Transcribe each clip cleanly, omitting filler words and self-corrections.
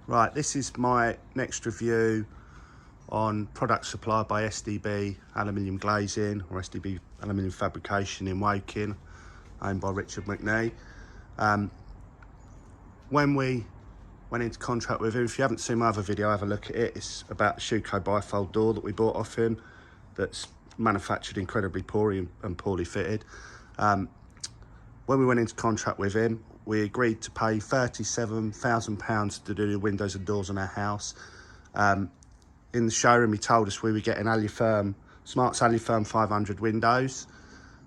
Right, this is my next review on product supplied by SDB Aluminium Glazing or SDB Aluminium Fabrication in Woking, owned by Richard McNee. When we went into contract with him, if you haven't seen my other video, have a look at it. It's about the Schuko bifold door that we bought off him that's manufactured incredibly poorly and poorly fitted. When we went into contract with him, we agreed to pay £37,000 to do the windows and doors on our house. In the showroom, he told us we were getting Alitherm, Smarts Alitherm 500 windows,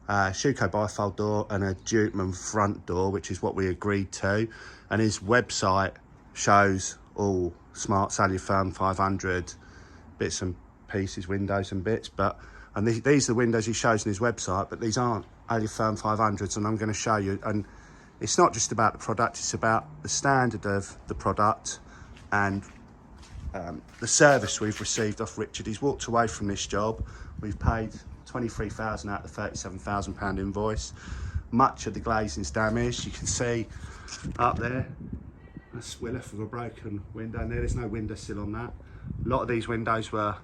Schuko bifold door and a Chobham front door, which is what we agreed to. And his website shows all Smarts Alitherm 500 bits and pieces, windows and bits. And these are the windows he shows on his website, but these aren't Alitherm 500s, and I'm going to show you. And it's not just about the product, it's about the standard of the product and the service we've received off Richard. He's walked away from this job. We've paid £23,000 out of the £37,000 invoice. Much of the glazing's damaged. You can see up there a swilleth of a broken window in there. There's no windowsill on that. A lot of these windows were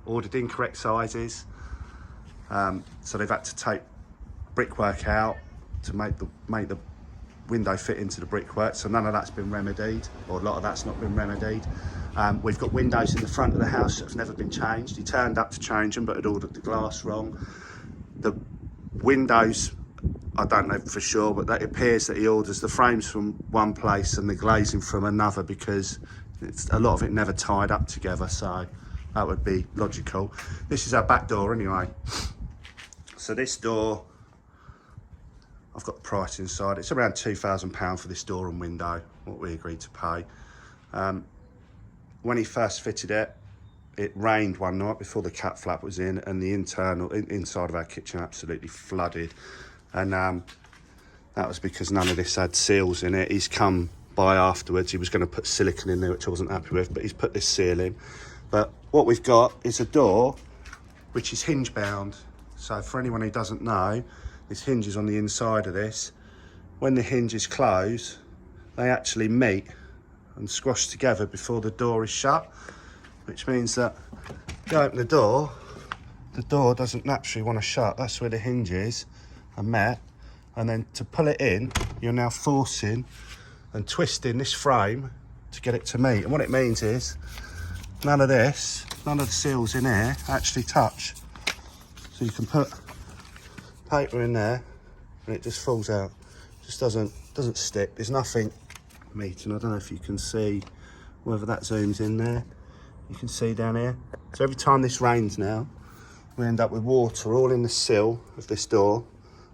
ordered incorrect sizes, so they've had to take brickwork out to make the window fit into the brickwork, so none of that's been remedied, or a lot of that's not been remedied. We've got windows in the front of the house that have never been changed. He turned up to change them but had ordered the glass wrong. The windows, I don't know for sure, but it appears that he orders the frames from one place and the glazing from another, because a lot of it never tied up together, so that would be logical. This is our back door anyway. So this door, I've got the price inside. It's around £2,000 for this door and window, what we agreed to pay. When he first fitted it, it rained one night before the cat flap was in, and the inside of our kitchen absolutely flooded. And that was because none of this had seals in it. He's come by afterwards. He was going to put silicone in there, which I wasn't happy with, but he's put this seal in. But what we've got is a door which is hinge bound. So for anyone who doesn't know, this hinge is on the inside of this. When the hinges close, they actually meet and squash together before the door is shut, which means that if you open the door doesn't naturally want to shut. That's where the hinges are met, and then to pull it in, you're now forcing and twisting this frame to get it to meet. And what it means is none of the seals in here actually touch. So you can put paper in there and it just falls out. Just doesn't stick. There's nothing meeting. I don't know if you can see whether that zooms in there. You can see down here. So every time this rains now, we end up with water all in the sill of this door.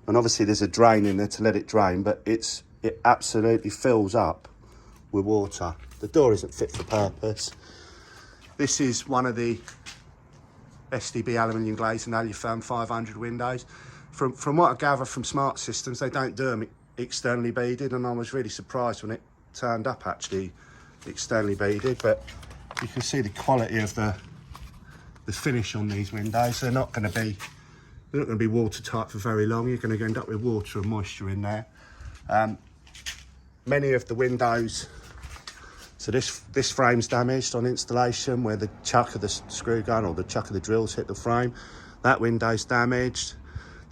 And obviously there's a drain in there to let it drain, but it absolutely fills up with water. The door isn't fit for purpose. This is one of the SDB Aluminium Glazing Alitherm 500 windows. From what I gather from Smart Systems, they don't do them externally beaded, and I was really surprised when it turned up actually externally beaded. But you can see the quality of the finish on these windows. They're not going to be watertight for very long. You're going to end up with water and moisture in there. Many of the windows, so this frame's damaged on installation where the chuck of the screw gun or the chuck of the drills hit the frame. That window's damaged.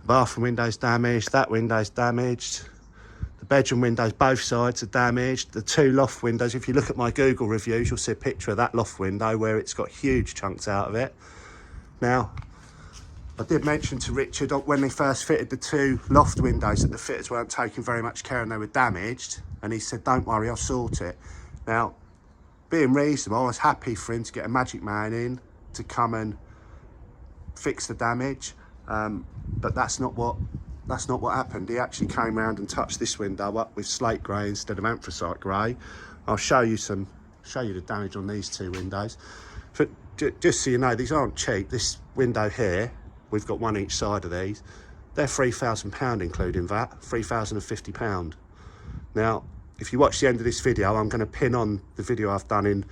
The bathroom window's damaged. That window's damaged. The bedroom windows, both sides are damaged. The two loft windows, if you look at my Google reviews, you'll see a picture of that loft window where it's got huge chunks out of it. Now, I did mention to Richard when they first fitted the two loft windows that the fitters weren't taking very much care and they were damaged, and he said, don't worry, I'll sort it. Now, being reasonable, I was happy for him to get a magic man in to come and fix the damage, but that's not what happened. He actually came around and touched this window up with slate grey instead of anthracite grey. I'll show you the damage on these two windows. But just so you know, these aren't cheap. This window here, we've got one each side of these. They're £3,000 including VAT, £3,050. Now, if you watch the end of this video, I'm going to pin on the video I've done in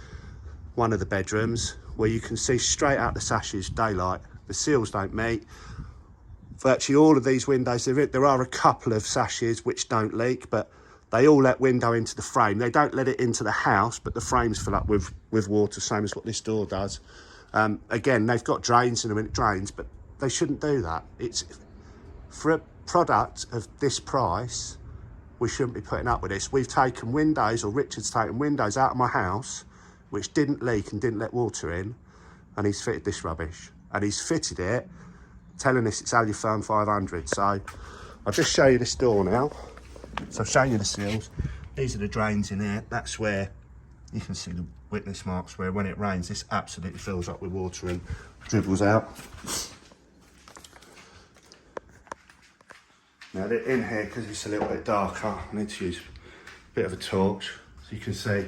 one of the bedrooms where you can see straight out the sashes daylight. The seals don't meet. Virtually all of these windows, there are a couple of sashes which don't leak, but They all let window into the frame. They don't let it into the house, but the frames fill up with water, same as what this door does. Again, they've got drains in them and it drains, but they shouldn't do that. It's for a product of this price, we shouldn't be putting up with this. We've taken windows, or Richard's taken windows out of my house, which didn't leak and didn't let water in, and he's fitted this rubbish. And he's fitted it, telling us it's Alitherm 500. So I'll just show you this door now. So I've shown you the seals. These are the drains in here. That's where you can see the witness marks where when it rains, this absolutely fills up with water and dribbles out. Now in here, because it's a little bit darker, I need to use a bit of a torch. So you can see,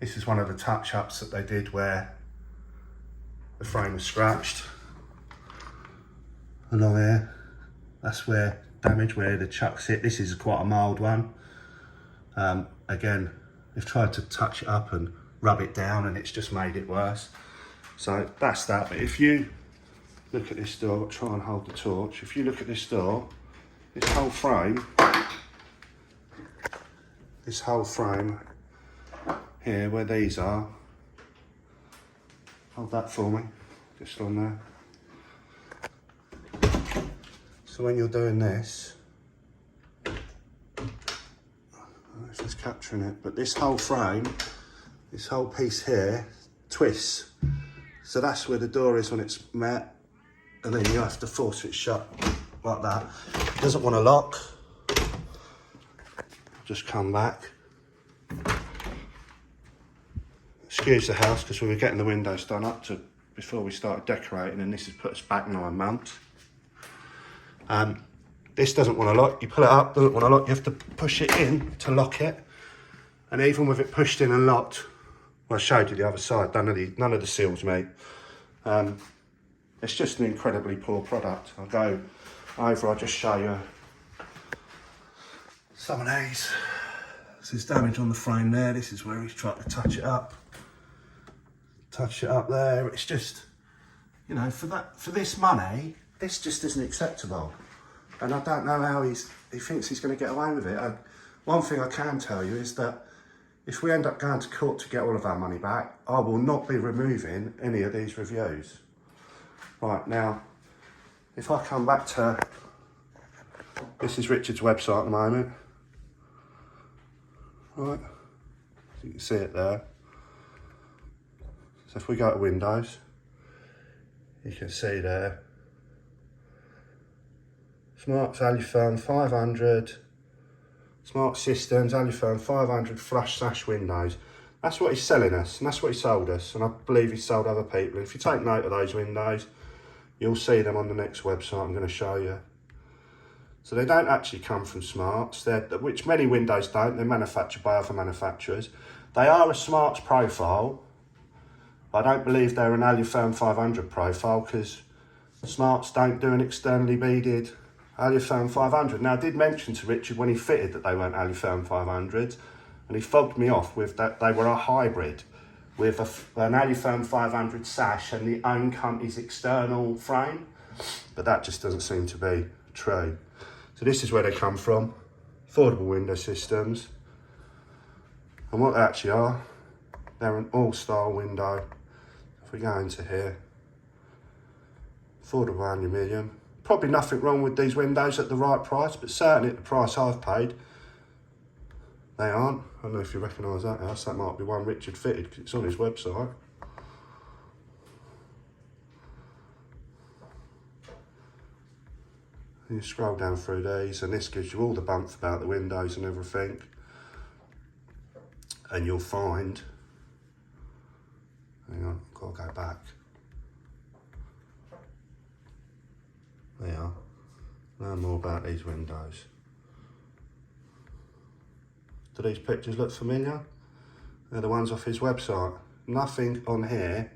this is one of the touch-ups that they did where the frame was scratched. Along here, that's where damage, where the chucks hit. This is quite a mild one. Again, they've tried to touch it up and rub it down and it's just made it worse. So that's that. But if you look at this door, I'll try and hold the torch. If you look at this door, this whole frame here, where these are, hold that for me, just on there. So when you're doing this, it's just capturing it, but this whole frame, this whole piece here, twists. So that's where the door is when it's met, and then you have to force it shut like that. It doesn't want to lock. Just come back. Excuse the house, because we were getting the windows done up to before we started decorating, and this has put us back 9 months. This doesn't want to lock. You pull it up, doesn't want to lock. You have to push it in to lock it. And even with it pushed in and locked, well, I showed you the other side, none of the seals, mate. It's just an incredibly poor product. I'll go over, I'll just show you some of these. This is damage on the frame there. This is where he's tried to touch it up. Touch it up there. It's just, you know, for this money, this just isn't acceptable. And I don't know how he thinks he's going to get away with it. One thing I can tell you is that if we end up going to court to get all of our money back, I will not be removing any of these reviews. Right, now, if I come back to, this is Richard's website at the moment. Right, so you can see it there. So if we go to Windows, you can see there, Smarts Alitherm 500, Smart Systems Alitherm 500 flush sash windows. That's what he's selling us, and that's what he sold us, and I believe he sold other people. And if you take note of those windows, you'll see them on the next website I'm going to show you. So they don't actually come from Smarts, which many windows don't. They're manufactured by other manufacturers. They are a Smarts profile. I don't believe they're an Alitherm 500 profile, because Smarts don't do an externally beaded Alitherm 500. Now, I did mention to Richard when he fitted that they weren't Alitherm 500s, and he fobbed me off with that they were a hybrid with an Alitherm 500 sash and the own company's external frame, but that just doesn't seem to be true. So this is where they come from, affordable window systems, and what they actually are, they're an all-style window. If we go into here, affordable aluminium. Probably nothing wrong with these windows at the right price, but certainly at the price I've paid, they aren't. I don't know if you recognise that house. That might be one Richard fitted, because it's on his website. And you scroll down through these, and this gives you all the bump about the windows and everything. And you'll find, hang on, I've got to go back. They are. Learn more about these windows. Do these pictures look familiar? They're the ones off his website. Nothing on here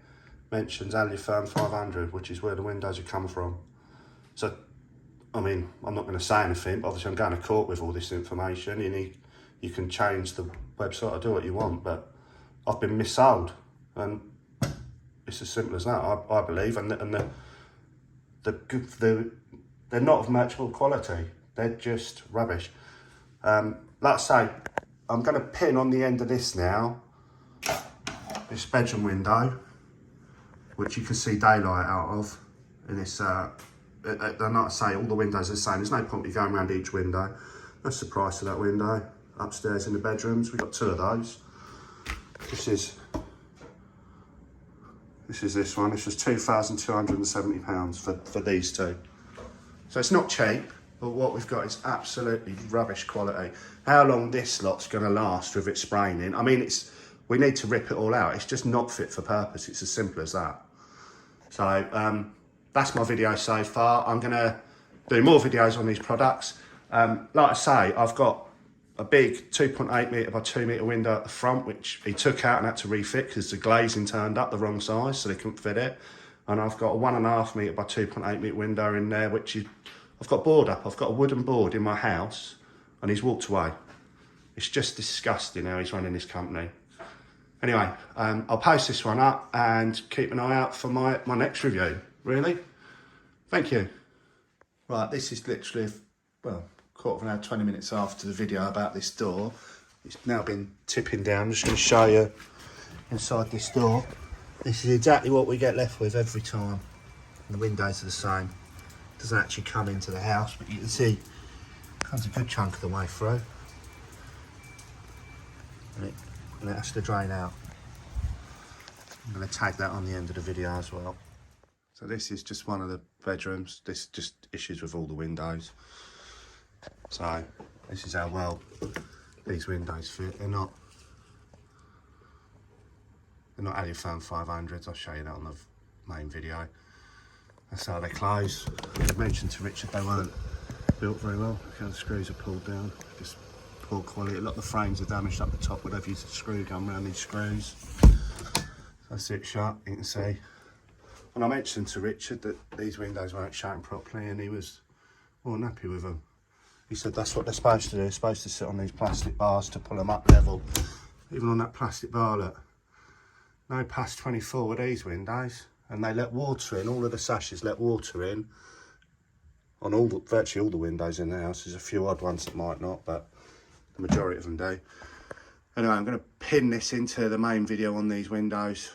mentions Alitherm 500, which is where the windows have come from. So, I mean, I'm not going to say anything, but obviously I'm going to court with all this information, and you can change the website or do what you want, but I've been missold, and it's as simple as that, I believe, and they're not of matchable quality. They're just rubbish. like I say, I'm going to pin on the end of this now, this bedroom window, which you can see daylight out of. And this, like I say, all the windows are the same. There's no point in going around each window. That's the price of that window. Upstairs in the bedrooms, we've got 2 of those. This is this one. This was £2,270 for these 2. So it's not cheap, but what we've got is absolutely rubbish quality. How long this lot's going to last with it spraying in? I mean, we need to rip it all out. It's just not fit for purpose. It's as simple as that. So that's my video so far. I'm going to do more videos on these products. Like I say, I've got a big 2.8 metre by 2 metre window at the front, which he took out and had to refit because the glazing turned up the wrong size, so they couldn't fit it. And I've got a 1.5 metre by 2.8 metre window in there, which is, I've got board up. I've got a wooden board in my house, and he's walked away. It's just disgusting how he's running this company. Anyway, I'll post this one up and keep an eye out for my next review, really. Thank you. Right, this is literally, well, quarter of an hour, 20 minutes after the video about this door. It's now been tipping down. I'm just going to show you inside this door. This is exactly what we get left with every time. And the windows are the same. It doesn't actually come into the house, but you can see it comes a good chunk of the way through. And it has to drain out. I'm going to tag that on the end of the video as well. So this is just one of the bedrooms. This just issues with all the windows. So this is how well these windows fit. They're not Alitherm 500s. I'll show you that on the main video. That's how they close. I mentioned to Richard they weren't built very well. Look how the screws are pulled down. Just poor quality. A lot of the frames are damaged up the top where they've used a screw gun around these screws. That's it shut, you can see. And I mentioned to Richard that these windows weren't shutting properly, and he was more than happy with them. He said that's what they're supposed to do. They're supposed to sit on these plastic bars to pull them up level. Even on that plastic bar, look. No past 24 with these windows. And they let water in. All of the sashes let water in. On virtually all the windows in the house. There's a few odd ones that might not, but the majority of them do. Anyway, I'm going to pin this into the main video on these windows.